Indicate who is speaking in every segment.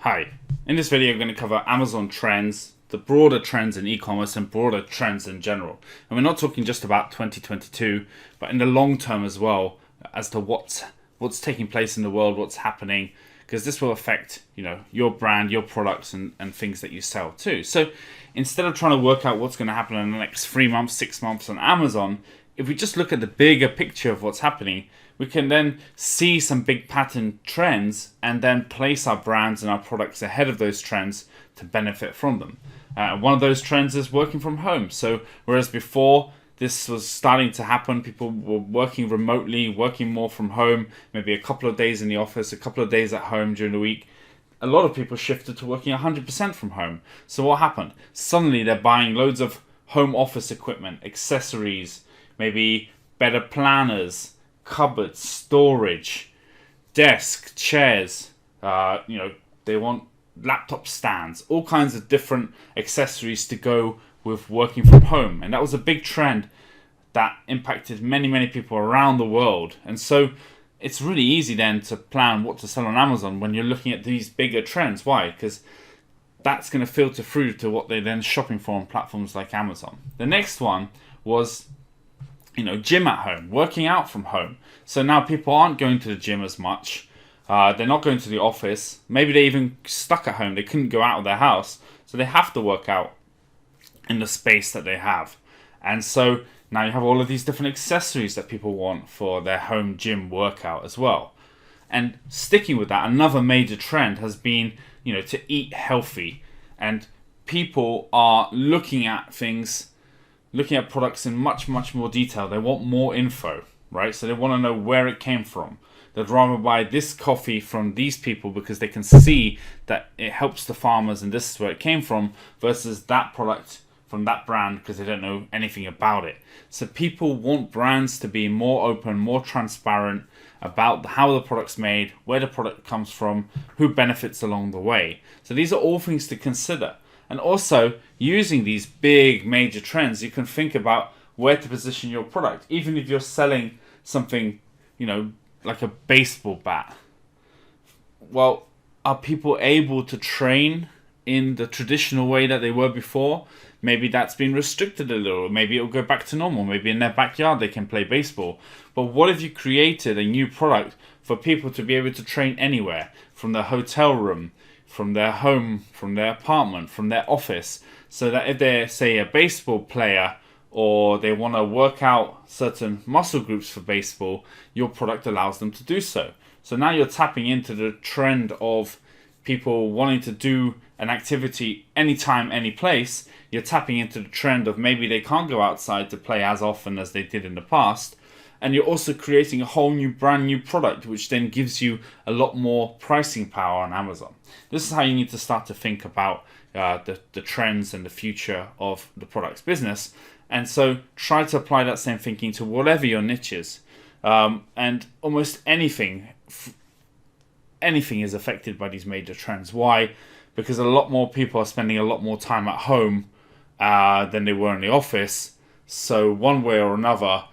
Speaker 1: Hi, in this video I'm going to cover Amazon trends, the broader trends in e-commerce and broader trends in general. And we're not talking just about 2022, but in the long term as well, as to what's taking place in the world, what's happening, because this will affect, your brand, your products and things that you sell too. So instead of trying to work out what's going to happen in the next 3 months, 6 months on Amazon, if we just look at the bigger picture of what's happening, we can then see some big pattern trends and then place our brands and our products ahead of those trends to benefit from them. One of those trends is working from home. So whereas before this was starting to happen, people were working remotely, working more from home, maybe a couple of days in the office, a couple of days at home during the week. A lot of people shifted to working 100% from home. So what happened? Suddenly they're buying loads of home office equipment, accessories, maybe better planners, cupboards, storage, desk, chairs. They want laptop stands, all kinds of different accessories to go with working from home. And that was a big trend that impacted many people around the world. And so it's really easy then to plan what to sell on Amazon when you're looking at these bigger trends. Why? Because that's going to filter through to what they're then shopping for on platforms like Amazon. The next one was gym at home, working out from home. So now people aren't going to the gym as much. They're not going to the office. Maybe they're even stuck at home. They couldn't go out of their house. So they have to work out in the space that they have. And so now you have all of these different accessories that people want for their home gym workout as well. And sticking with that, another major trend has been, to eat healthy. And people are looking at products in much more detail. They want more info, right? So they want to know where it came from. They'd rather buy this coffee from these people because they can see that it helps the farmers and this is where it came from, versus that product from that brand because they don't know anything about it. So people want brands to be more open, more transparent about how the product's made, where the product comes from, who benefits along the way. So these are all things to consider. And also, using these big major trends, you can think about where to position your product. Even if you're selling something, like a baseball bat. Well, are people able to train in the traditional way that they were before? Maybe that's been restricted a little. Maybe it'll go back to normal. Maybe in their backyard they can play baseball. But what if you created a new product for people to be able to train anywhere? From their hotel room, from their home, from their apartment, from their office, so that if they're, say, a baseball player or they want to work out certain muscle groups for baseball, your product allows them to do so. So now you're tapping into the trend of people wanting to do an activity anytime, any place. You're tapping into the trend of maybe they can't go outside to play as often as they did in the past. And you're also creating a whole new brand new product, which then gives you a lot more pricing power on Amazon. This is how you need to start to think about the trends and the future of the product's business. And so try to apply that same thinking to whatever your niche is. And almost anything is affected by these major trends. Why? Because a lot more people are spending a lot more time at home than they were in the office. So one way or another,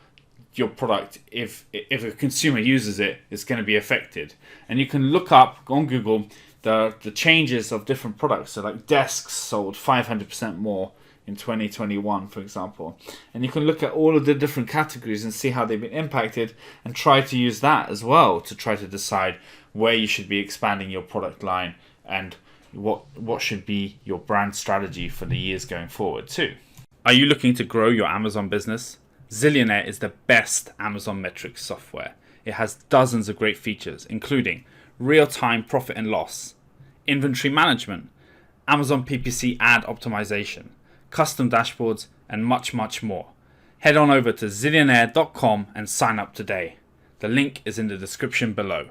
Speaker 1: your product, if a consumer uses it, it's going to be affected. And you can look up on Google the changes of different products. So like desks sold 500% more in 2021, for example. And you can look at all of the different categories and see how they've been impacted and try to use that as well to try to decide where you should be expanding your product line and what should be your brand strategy for the years going forward too. Are you looking to grow your Amazon business? Zillionaire is the best Amazon metrics software. It has dozens of great features, including real-time profit and loss, inventory management, Amazon PPC ad optimization, custom dashboards, and much more. Head on over to zillionaire.com and sign up today. The link is in the description below.